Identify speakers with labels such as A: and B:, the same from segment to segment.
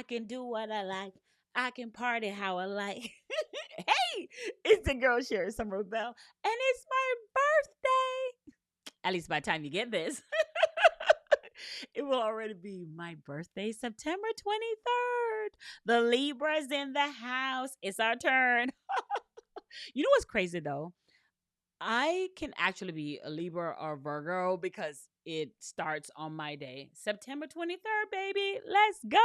A: I can do what I like. I can party how I like. Hey, it's the girl Sherri Summer Bell, and it's my birthday. At least by the time you get this, it will already be my birthday, September 23rd. The Libra's in the house. It's our turn. You know what's crazy though? I can actually be a Libra or Virgo because it starts on my day, September 23rd, baby. Let's go.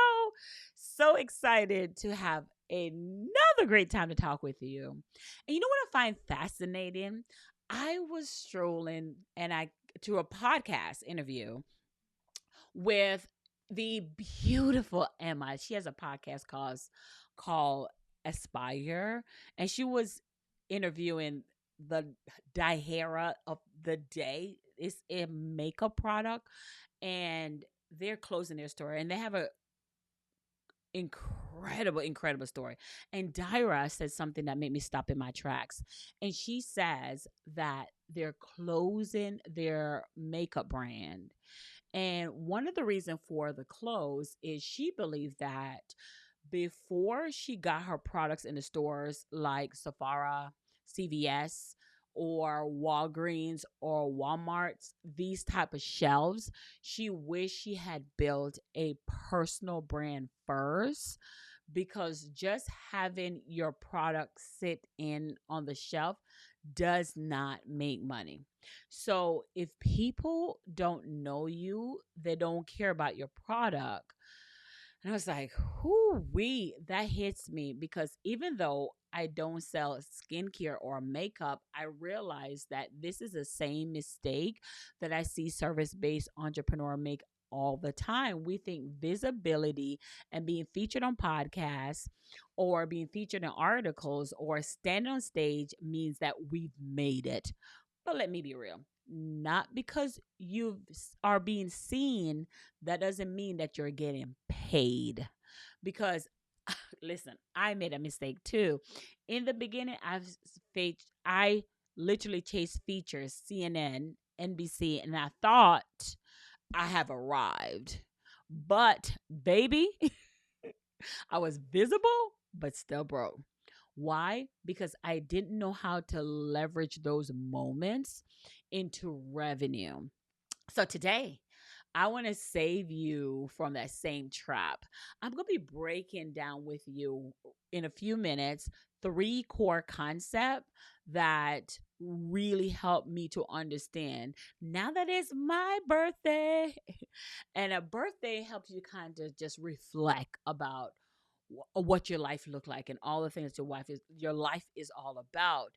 A: So excited to have another great time to talk with you. And you know what I find fascinating? I was strolling and I to a podcast interview with the beautiful Emma. She has a podcast called Aspire, and she was interviewing the Dihera of the day. It's a makeup product, and they're closing their store, and they have a incredible story. And Dyra said something that made me stop in my tracks. And she says that they're closing their makeup brand, and one of the reasons for the close is she believed that before she got her products in the stores like Sephora, CVS, or Walgreens or Walmart's, these type of shelves, she wished she had built a personal brand first, because just having your product sit in on the shelf does not make money. So if people don't know you, they don't care about your product. And I was like, whoo wee, that hits me, because even though I don't sell skincare or makeup, I realize that this is the same mistake that I see service-based entrepreneur make all the time. We think visibility and being featured on podcasts or being featured in articles or standing on stage means that we've made it. But let me be real. Not because you are being seen, that doesn't mean that you're getting paid. Because listen, I made a mistake too. In the beginning, I literally chased features, CNN, NBC, and I thought I have arrived. But baby, I was visible, but still broke. Why? Because I didn't know how to leverage those moments into revenue. So today, I want to save you from that same trap. I'm going to be breaking down with you in a few minutes three core concepts that really help me to understand now that it's my birthday. And a birthday helps you kind of just reflect about what your life look like and all the things your life is all about.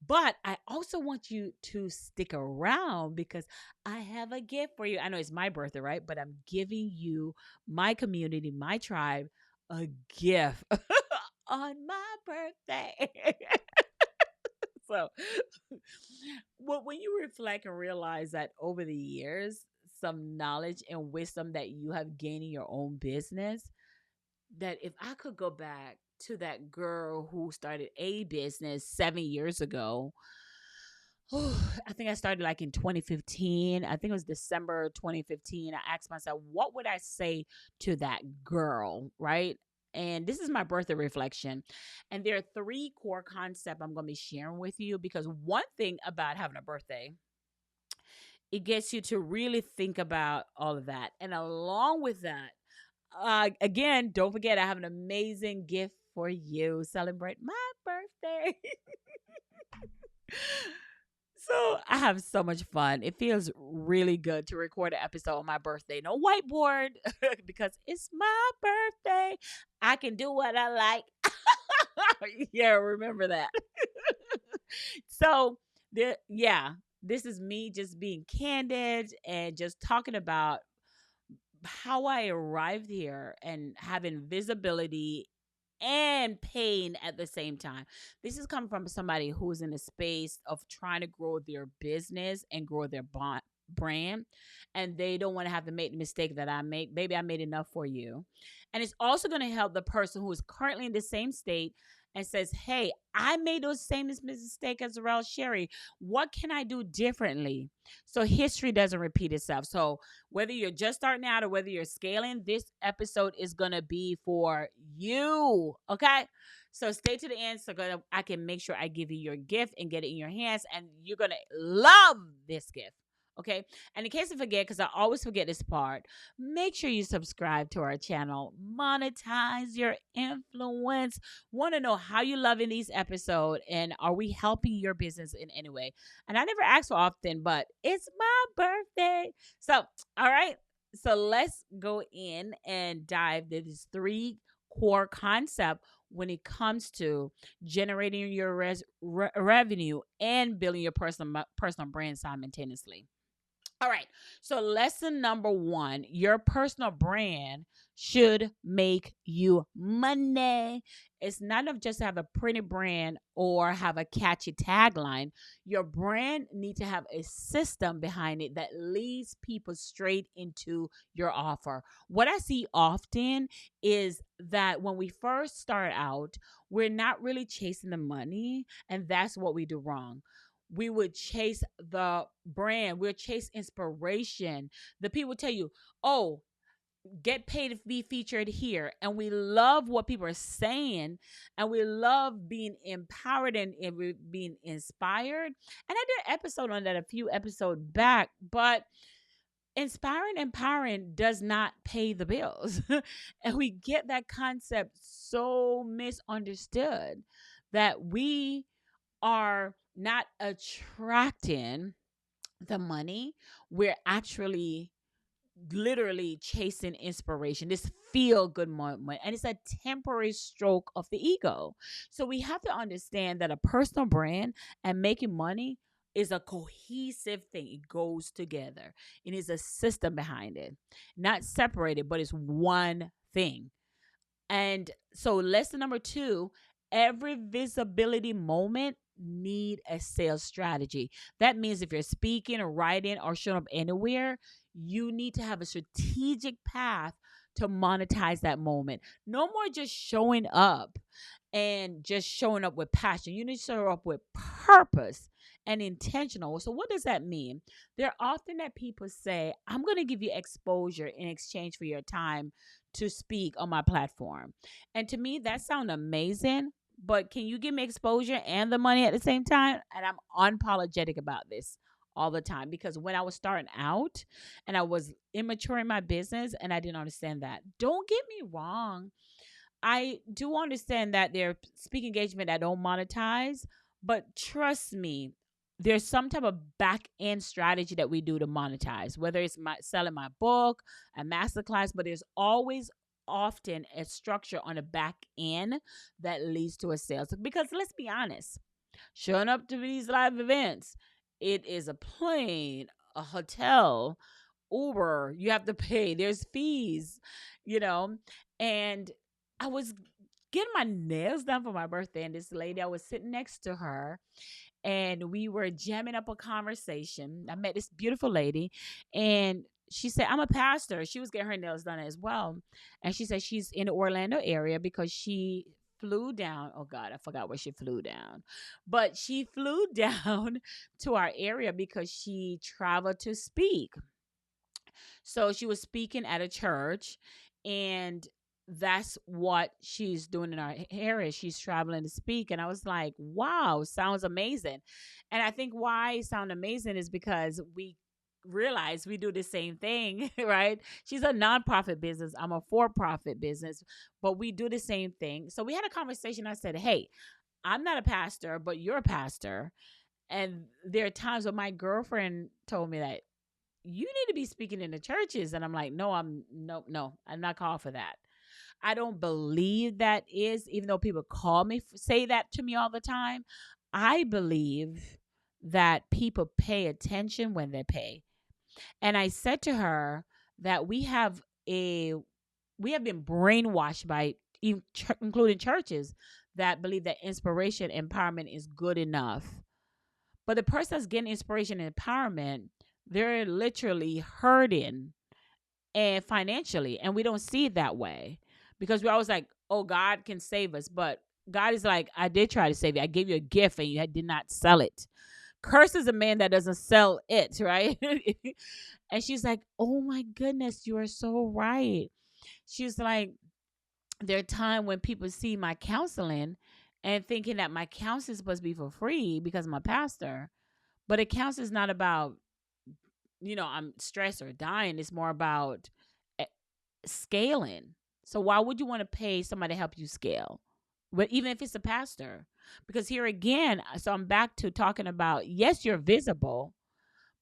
A: But I also want you to stick around because I have a gift for you. I know it's my birthday, right? But I'm giving you, my community, my tribe, a gift on my birthday. So, well, when you reflect and realize that over the years, some knowledge and wisdom that you have gained in your own business, that if I could go back to that girl who started a business 7 years ago, I think I started like in 2015. I think it was December 2015. I asked myself, what would I say to that girl, right? And this is my birthday reflection. And there are three core concepts I'm going to be sharing with you, because one thing about having a birthday, it gets you to really think about all of that. And along with that, again, don't forget, I have an amazing gift for you. Celebrate my birthday. So I have so much fun. It feels really good to record an episode on my birthday. No whiteboard because it's my birthday. I can do what I like. Yeah, remember that. So this is me just being candid and just talking about how I arrived here and having visibility and pain at the same time. This is coming from somebody who's in a space of trying to grow their business and grow their brand, and they don't want to have to make the mistake that I make. Maybe I made enough for you. And it's also going to help the person who is currently in the same state and says, hey, I made those same mistake as Sherri. What can I do differently? So history doesn't repeat itself. So whether you're just starting out or whether you're scaling, this episode is going to be for you. Okay. So stay to the end so I can make sure I give you your gift and get it in your hands. And you're going to love this gift. Okay. And in case I forget, because I always forget this part, make sure you subscribe to our channel. Monetize your influence. Want to know how you loving these episodes and are we helping your business in any way? And I never ask for often, but it's my birthday. So, all right. So let's go in and dive into these three core concept when it comes to generating your revenue and building your personal brand simultaneously. All right. So, lesson number one, your personal brand should make you money. It's not enough just to have a pretty brand or have a catchy tagline. Your brand needs to have a system behind it that leads people straight into your offer. What I see often is that when we first start out, we're not really chasing the money, and that's what we do wrong. We would chase the brand. We'll chase inspiration. The people tell you, oh, get paid to be featured here. And we love what people are saying. And we love being empowered and we're being inspired. And I did an episode on that a few episodes back. But inspiring, empowering does not pay the bills. And we get that concept so misunderstood that we are not attracting the money. We're actually literally chasing inspiration, this feel good moment, and it's a temporary stroke of the ego. So we have to understand that a personal brand and making money is a cohesive thing. It goes together. It is a system behind it, not separated, but it's one thing. And so lesson number two, every visibility moment need a sales strategy. That means if you're speaking or writing or showing up anywhere, you need to have a strategic path to monetize that moment. No more just showing up and just showing up with passion. You need to show up with purpose and intentional. So what does that mean? There are often that people say, I'm going to give you exposure in exchange for your time to speak on my platform. And to me, that sounds amazing. But can you give me exposure and the money at the same time? And I'm unapologetic about this all the time because when I was starting out and I was immature in my business and I didn't understand that. Don't get me wrong. I do understand that there are speaking engagement that don't monetize, but trust me, there's some type of back end strategy that we do to monetize, whether it's selling my book, a masterclass, but there's always often a structure on the back end that leads to a sales. Because let's be honest, showing up to these live events, it is a plane, a hotel, Uber, you have to pay, there's fees, you know, and I was getting my nails done for my birthday, and this lady, I was sitting next to her, and we were jamming up a conversation. I met this beautiful lady, and she said, I'm a pastor. She was getting her nails done as well. And she said she's in the Orlando area because she flew down. Oh, God, I forgot where she flew down. But she flew down to our area because she traveled to speak. So she was speaking at a church, and that's what she's doing in our area. She's traveling to speak. And I was like, wow, sounds amazing. And I think why it sounds amazing is because we realize we do the same thing, right? She's a nonprofit business. I'm a for-profit business, but we do the same thing. So we had a conversation. I said, hey, I'm not a pastor, but you're a pastor. And there are times when my girlfriend told me that you need to be speaking in the churches. And I'm like, no, I'm not called for that. I don't believe that is, even though people call me, say that to me all the time. I believe that people pay attention when they pay. And I said to her that we have been brainwashed by including churches that believe that inspiration, empowerment is good enough. But the person that's getting inspiration and empowerment, they're literally hurting and financially, and we don't see it that way because we're always like, oh, God can save us, but God is like, I did try to save you. I gave you a gift and you did not sell it. Curse is a man that doesn't sell it, right? And she's like, oh my goodness, you are so right. She's like, there are times when people see my counseling and thinking that my counseling is supposed to be for free because I'm a pastor. But a counseling is not about, I'm stressed or dying. It's more about eh, scaling. So why would you want to pay somebody to help you scale? But even if it's a pastor, because here again, so I'm back to talking about, yes, you're visible,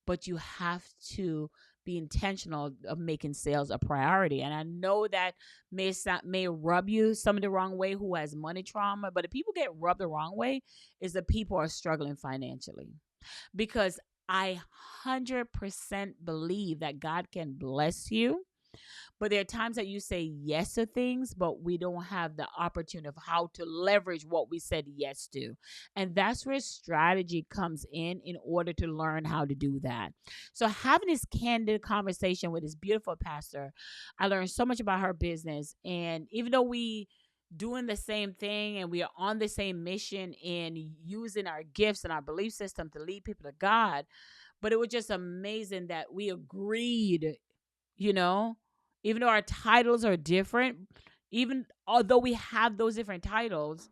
A: but you have to be intentional of making sales a priority. And I know that may rub you some of the wrong way who has money trauma, but if people get rubbed the wrong way, is that people are struggling financially. Because I 100% believe that God can bless you, but there are times that you say yes to things, but we don't have the opportunity of how to leverage what we said yes to. And that's where strategy comes in order to learn how to do that. So having this candid conversation with this beautiful pastor, I learned so much about her business. And even though we doing the same thing and we are on the same mission in using our gifts and our belief system to lead people to God, but it was just amazing that we agreed, you know, even though our titles are different, even although we have those different titles,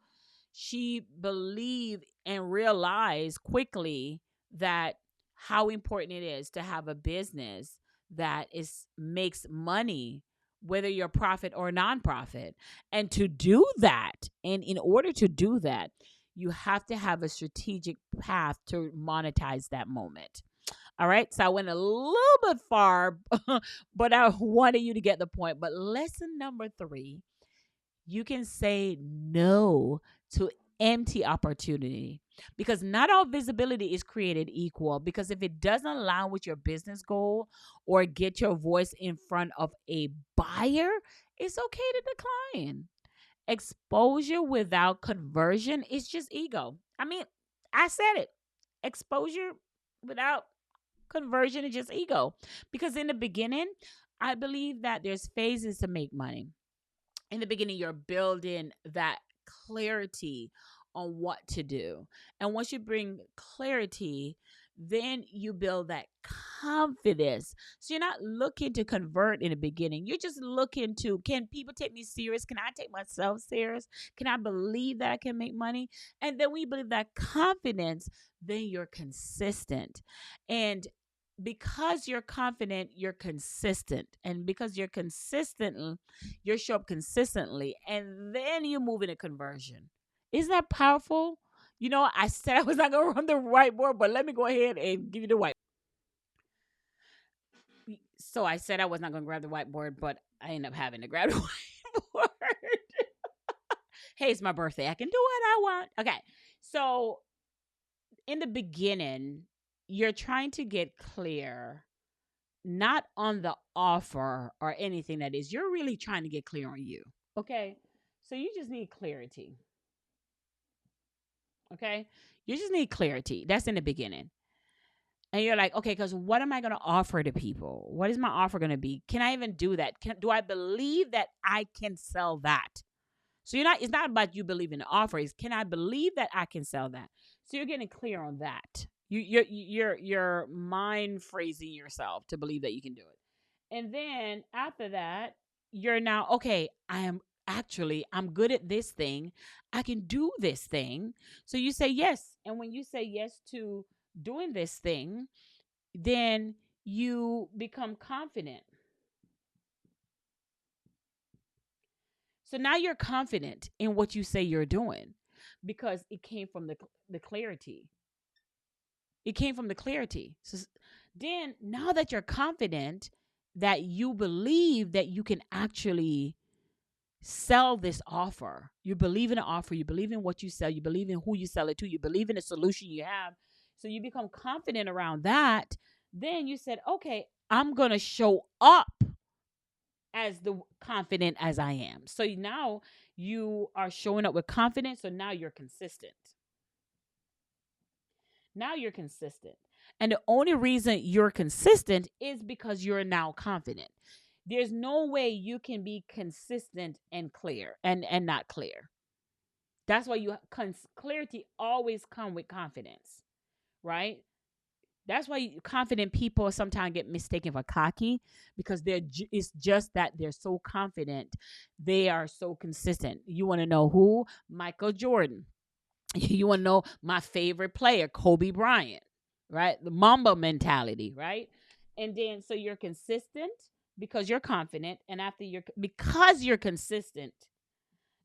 A: she believed and realized quickly that how important it is to have a business that is makes money, whether you're profit or nonprofit. And to do that, and in order to do that, you have to have a strategic path to monetize that moment. All right. So I went a little bit far, but I wanted you to get the point. But lesson number 3, you can say no to empty opportunity, because not all visibility is created equal. Because if it doesn't align with your business goal or get your voice in front of a buyer, it's okay to decline. Exposure without conversion is just ego. I mean, I said it. Exposure without conversion is just ego. Because in the beginning, I believe that there's phases to make money. In the beginning, you're building that clarity on what to do. And once you bring clarity, then you build that confidence. So you're not looking to convert in the beginning. You're just looking to, can people take me serious? Can I take myself serious? Can I believe that I can make money? And then when you build that confidence, then you're consistent. And because you're confident, you're consistent. And because you're consistent, you show up consistently, and then you move into conversion. Isn't that powerful? I said I was not going to run the whiteboard, but let me go ahead and give you the white. So I said I was not going to grab the whiteboard, but I ended up having to grab the whiteboard. Hey, it's my birthday. I can do what I want. Okay. So in the beginning, you're trying to get clear, not on the offer or anything that is. You're really trying to get clear on you. Okay. So you just need clarity. Okay. You just need clarity. That's in the beginning. And you're like, okay, because what am I going to offer to people? What is my offer going to be? Can I even do that? Do I believe that I can sell that? So it's not about you believing the offer. It's, can I believe that I can sell that? So you're getting clear on that. You're mind phrasing yourself to believe that you can do it. And then after that, you're now, okay, I'm good at this thing. I can do this thing. So you say yes. And when you say yes to doing this thing, then you become confident. So now you're confident in what you say you're doing because it came from the clarity. It came from the clarity. So then now that you're confident that you believe that you can actually sell this offer, you believe in the offer, you believe in what you sell, you believe in who you sell it to, you believe in the solution you have. So you become confident around that. Then you said, okay, I'm going to show up as the confident as I am. So now you are showing up with confidence. So now you're consistent. Now you're consistent. And the only reason you're consistent is because you're now confident. There's no way you can be consistent and clear and not clear. That's why clarity always come with confidence, right? That's why confident people sometimes get mistaken for cocky, because it's just that they're so confident. They are so consistent. You want to know who? Michael Jordan. You want to know my favorite player, Kobe Bryant, right? The Mamba mentality, right? And then so you're consistent because you're confident, and because you're consistent,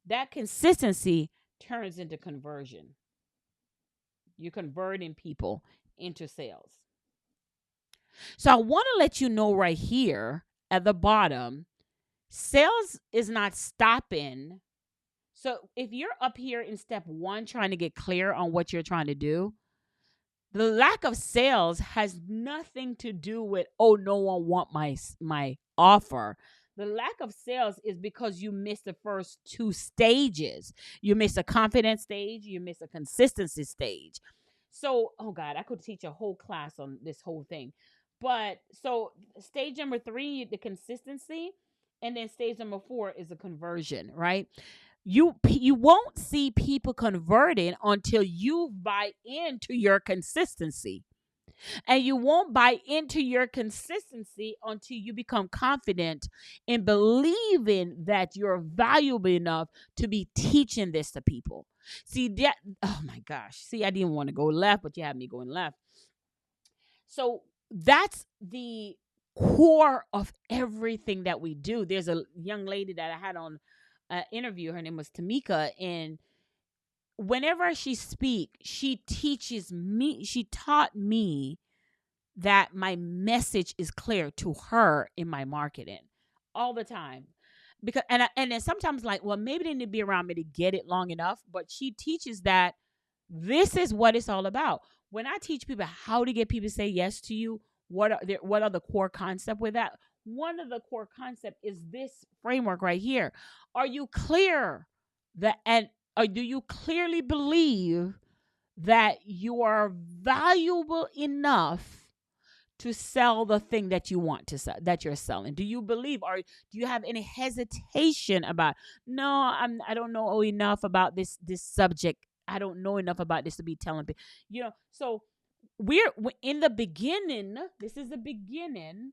A: that consistency turns into conversion. You're converting people into sales. So I want to let you know right here at the bottom, sales is not stopping. So if you're up here in step 1 trying to get clear on what you're trying to do, the lack of sales has nothing to do with, oh, no one want my offer. The lack of sales is because you missed the first 2 stages. You missed a confidence stage, you missed a consistency stage. So, oh God, I could teach a whole class on this whole thing. But so stage number 3, the consistency, and then stage number 4 is a conversion, right? You won't see people converting until you buy into your consistency. And you won't buy into your consistency until you become confident in believing that you're valuable enough to be teaching this to people. See that? Oh my gosh. See, I didn't want to go left, but you had me going left. So that's the core of everything that we do. There's a young lady that I had on an interview. Her name was Tamika, and whenever she speaks, she taught me that my message is clear to her in my marketing all the time. Because and then sometimes, like, well, maybe they need to be around me to get it long enough, but she teaches that this is what it's all about. When I teach people how to get people to say yes to you, what are the core concept with that? One of the core concept is this framework right here. Are you clear that, and or do you clearly believe that you are valuable enough to sell the thing that you want to sell, that you're selling? Do you believe, or do you have any hesitation about, no, I don't know enough about this subject. I don't know enough about this to be telling people. So we're in the beginning. This is the beginning.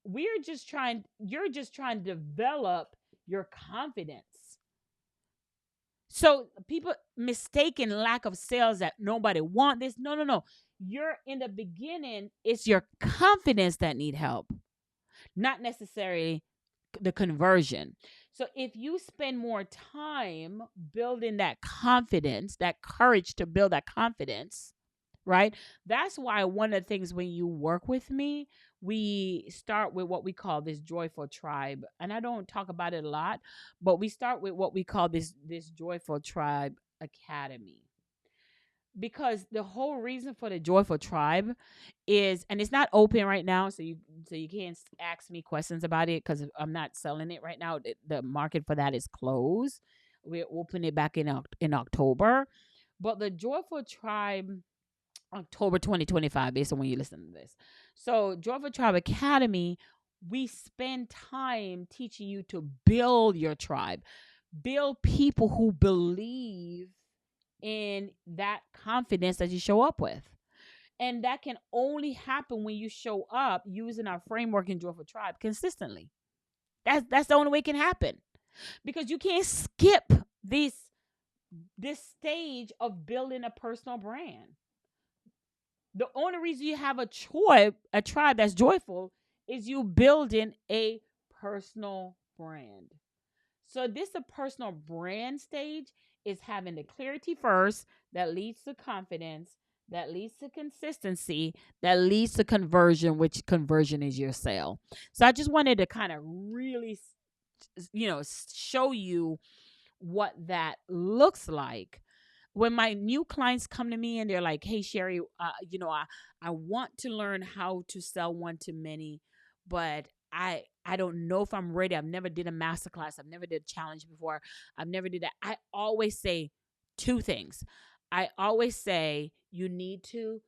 A: You're just trying to develop your confidence. So people mistaken lack of sales that nobody want this. No. You're in the beginning. It's your confidence that need help, not necessarily the conversion. So if you spend more time building that confidence, that courage to build that confidence, right? That's why one of the things when you work with me, we start with what we call this joyful tribe. And I don't talk about it a lot, but we start with what we call this joyful tribe academy. Because the whole reason for the joyful tribe is, and it's not open right now, so you can't ask me questions about it because I'm not selling it right now. The market for that is closed. We're opening it back in October. But the joyful tribe, October 2025, based on when you listen to this. So, Joyful Tribe Academy, we spend time teaching you to build your tribe, build people who believe in that confidence that you show up with. And that can only happen when you show up using our framework in Joyful Tribe consistently. That's the only way it can happen. Because you can't skip this stage of building a personal brand. The only reason you have a tribe that's joyful, is you building a personal brand. So this a personal brand stage is having the clarity first, that leads to confidence, that leads to consistency, that leads to conversion, which conversion is your sale. So I just wanted to kind of really, show you what that looks like. When my new clients come to me and they're like, hey, Sherri, I want to learn how to sell one to many, but I don't know if I'm ready. I've never did a masterclass. I've never did a challenge before. I've never did that. I always say 2 things. I always say you need to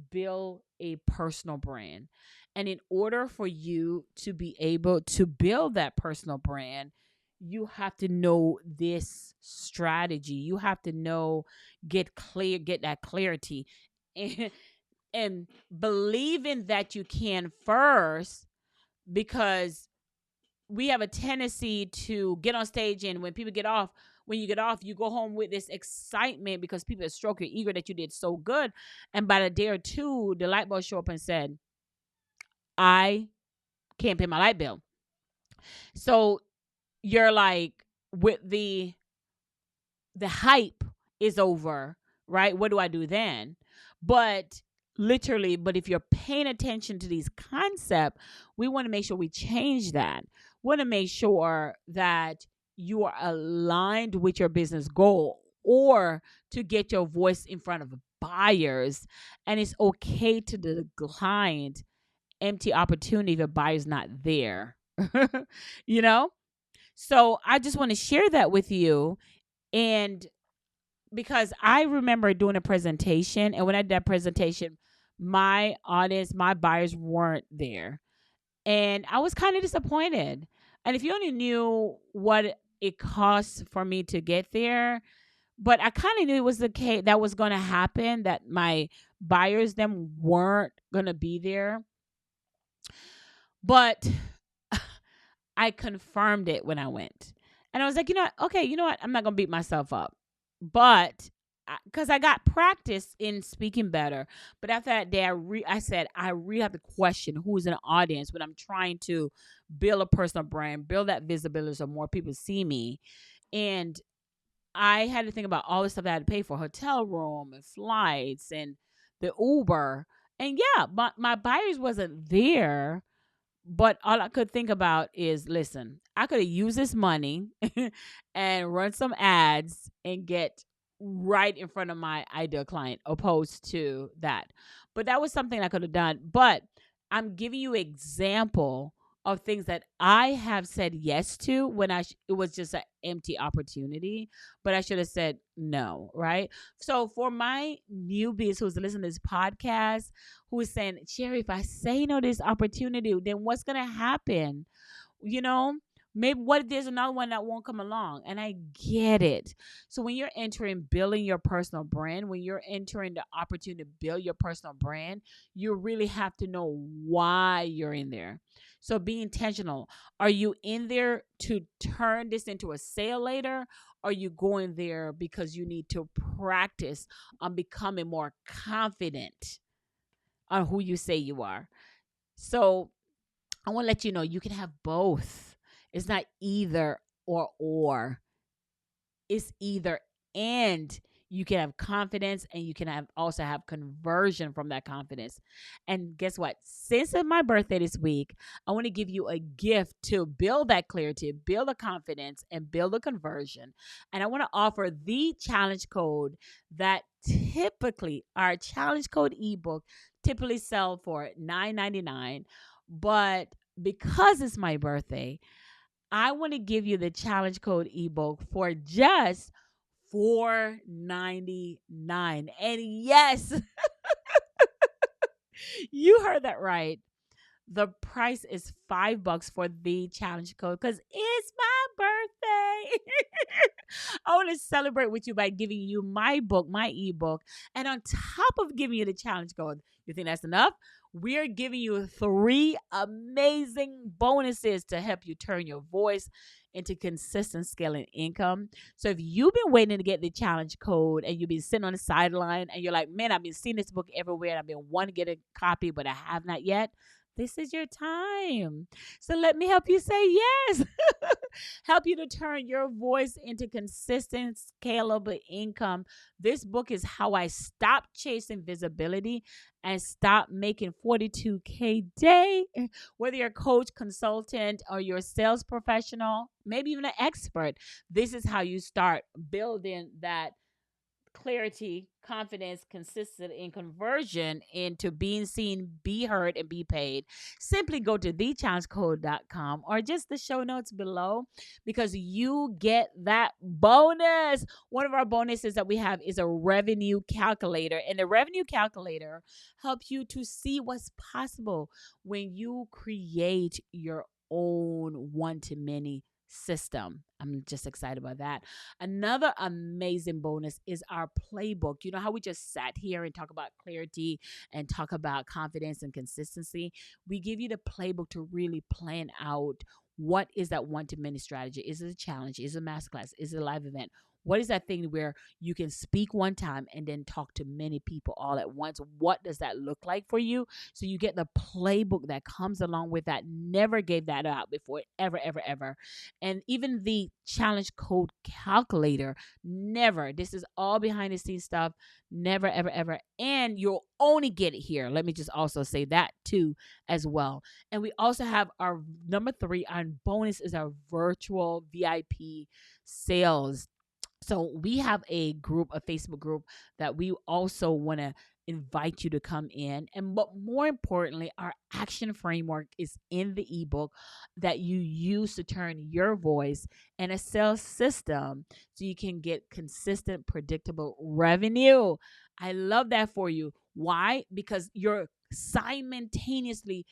A: build a personal brand. And in order for you to be able to build that personal brand, you have to know this strategy. You have to know, get that clarity, and, and believing that you can first, because we have a tendency to get on stage, and when you get off, you go home with this excitement because people stroke your ego that you did so good. And by the day or two, the light bulb show up and said, I can't pay my light bill. So you're like, with the hype is over, right? What do I do then? But literally, but if you're paying attention to these concepts, we want to make sure we change that. We want to make sure that you are aligned with your business goal, or to get your voice in front of buyers. And it's okay to decline empty opportunity if a buyer's not there. you know? So I just want to share that with you. And because I remember doing a presentation, and when I did that presentation, my audience, my buyers weren't there. And I was kind of disappointed. And if you only knew what it costs for me to get there, but I kind of knew it was the case that was going to happen, that my buyers them weren't going to be there. But I confirmed it when I went. And I was like, okay, you know what? I'm not going to beat myself up. But because I got practice in speaking better. But after that day, I said, I really have to question who's in the audience when I'm trying to build a personal brand, build that visibility so more people see me. And I had to think about all the stuff I had to pay for: hotel room and flights and the Uber. And yeah, my buyers wasn't there, but all I could think about is, listen, I could have used this money and run some ads and get right in front of my ideal client, opposed to that. But that was something I could have done. But I'm giving you example of things that I have said yes to when it was just an empty opportunity, but I should have said no, right? So for my newbies who's listening to this podcast, who is saying, Sherri, if I say no to this opportunity, then what's going to happen? You know, maybe what if there's another one that won't come along? And I get it. So when you're entering building your personal brand, when you're entering the opportunity to build your personal brand, you really have to know why you're in there. So be intentional. Are you in there to turn this into a sale later? Are you going there because you need to practice on becoming more confident on who you say you are? So I want to let you know you can have both. It's not either or. It's either and. You can have confidence, and you can also have conversion from that confidence. And guess what? Since it's my birthday this week, I want to give you a gift to build that clarity, build the confidence, and build a conversion. And I want to offer the challenge code that typically, our challenge code ebook typically sell for $9.99. But because it's my birthday, I want to give you the challenge code ebook for just $4.99. And yes, you heard that right. The price is $5 for the challenge code because it's my birthday. I want to celebrate with you by giving you my book, my ebook. And on top of giving you the challenge code, you think that's enough? We're giving you 3 amazing bonuses to help you turn your voice into consistent scaling income. So if you've been waiting to get the challenge code and you've been sitting on the sideline and you're like, man, I've been seeing this book everywhere and I've been wanting to get a copy, but I have not yet. This is your time. So let me help you say yes. Help you to turn your voice into consistent, scalable income. This book is how I stopped chasing visibility and stop making 42K day. Whether you're a coach, consultant, or you're a sales professional, maybe even an expert, this is how you start building that clarity, confidence, consistent in conversion into being seen, be heard, and be paid. Simply go to thechallengecode.com or just the show notes below, because you get that bonus. One of our bonuses that we have is a revenue calculator, and the revenue calculator helps you to see what's possible when you create your own one-to-many system. I'm just excited about that. Another amazing bonus is our playbook. You know how we just sat here and talk about clarity and talk about confidence and consistency? We give you the playbook to really plan out what is that one to many strategy. Is it a challenge? Is it a masterclass? Is it a live event? What is that thing where you can speak one time and then talk to many people all at once? What does that look like for you? So you get the playbook that comes along with that. Never gave that out before, ever, ever, ever. And even the challenge code calculator, never. This is all behind the scenes stuff. Never, ever, ever. And you'll only get it here. Let me just also say that too, as well. And we also have our number 3, our bonus is our virtual VIP sales. So we have a group, a Facebook group that we also want to invite you to come in. And but more importantly, our action framework is in the ebook that you use to turn your voice and a sales system so you can get consistent, predictable revenue. I love that for you. Why? Because you're simultaneously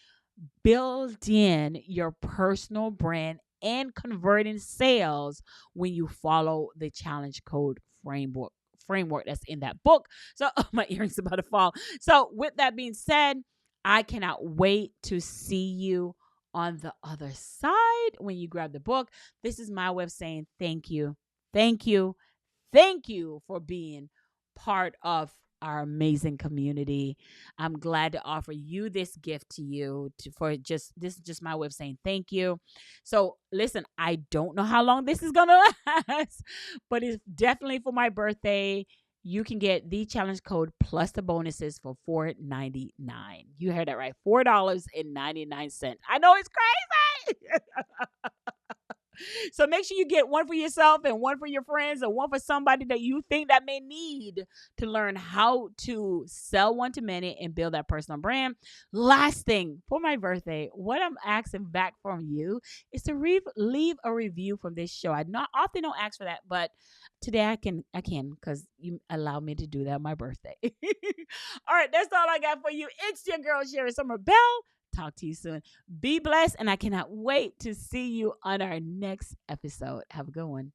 A: build in your personal brand and converting sales when you follow the challenge code framework that's in that book. So my earrings about to fall. So with that being said, I cannot wait to see you on the other side when you grab the book. This is my way of saying thank you. Thank you. Thank you for being part of our amazing community. I'm glad to offer you this gift to you for just this is just my way of saying thank you. So listen, I don't know how long this is gonna last, but it's definitely for my birthday. You can get the challenge code plus the bonuses for $4.99. You heard that right, $4.99. I know it's crazy. So make sure you get one for yourself and one for your friends and one for somebody that you think that may need to learn how to sell one to many and build that personal brand. Last thing for my birthday, what I'm asking back from you is to leave a review from this show. I not often don't ask for that, but today I can because you allow me to do that on my birthday. All right, that's all I got for you. It's your girl Sherri Summer Bell. Talk to you soon. Be blessed, and I cannot wait to see you on our next episode. Have a good one.